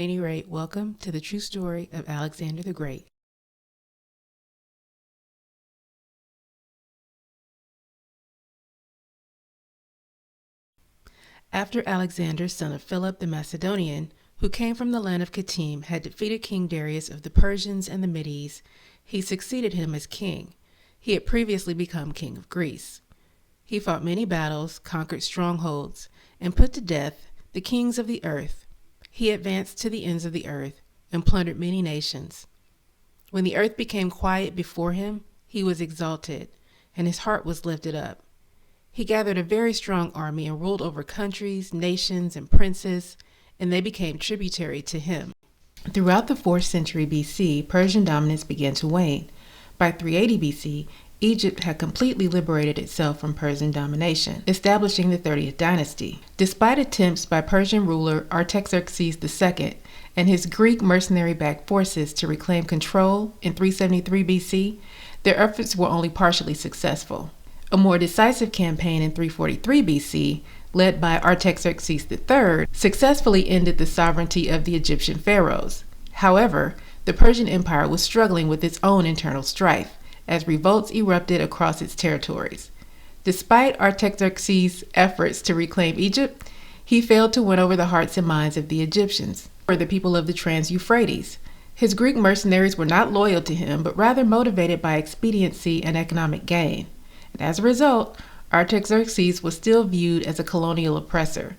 At any rate, welcome to the true story of Alexander the Great. After Alexander, son of Philip the Macedonian, who came from the land of Kittim, had defeated King Darius of the Persians and the Medes, he succeeded him as king. He had previously become king of Greece. He fought many battles, conquered strongholds, and put to death the kings of the earth. He advanced to the ends of the earth and plundered many nations. When the earth became quiet before him, he was exalted, and his heart was lifted up. He gathered a very strong army and ruled over countries, nations, and princes, and they became tributary to him. Throughout the 4th century BC, Persian dominance began to wane. By 380 BC, Egypt had completely liberated itself from Persian domination, establishing the 30th dynasty. Despite attempts by Persian ruler Artaxerxes II and his Greek mercenary-backed forces to reclaim control in 373 BC, their efforts were only partially successful. A more decisive campaign in 343 BC, led by Artaxerxes III, successfully ended the sovereignty of the Egyptian pharaohs. However, the Persian Empire was struggling with its own internal strife, as revolts erupted across its territories. Despite Artaxerxes' efforts to reclaim Egypt, he failed to win over the hearts and minds of the Egyptians, or the people of the Trans-Euphrates. His Greek mercenaries were not loyal to him, but rather motivated by expediency and economic gain. And as a result, Artaxerxes was still viewed as a colonial oppressor,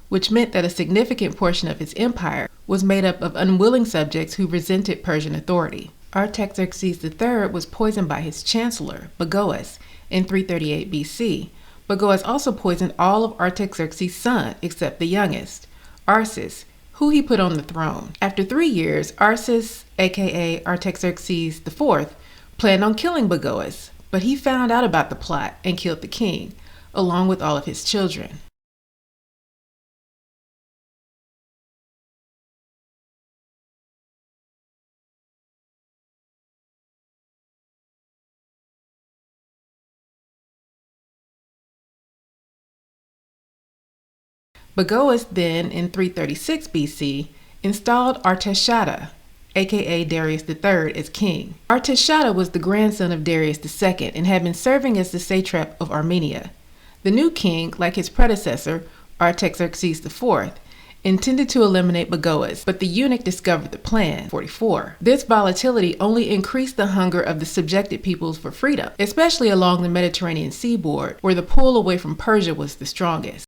which meant that a significant portion of his empire was made up of unwilling subjects who resented Persian authority. Artaxerxes III was poisoned by his chancellor, Bagoas, in 338 BC. Bagoas also poisoned all of Artaxerxes' sons except the youngest, Arses, who he put on the throne. After 3 years, Arses, aka Artaxerxes IV, planned on killing Bagoas, but he found out about the plot and killed the king, along with all of his children. Bagoas then, in 336 BC, installed Artashata, aka Darius III, as king. Artashata was the grandson of Darius II and had been serving as the satrap of Armenia. The new king, like his predecessor, Artaxerxes IV, intended to eliminate Bagoas, but the eunuch discovered the plan, 44. This volatility only increased the hunger of the subjected peoples for freedom, especially along the Mediterranean seaboard, where the pull away from Persia was the strongest.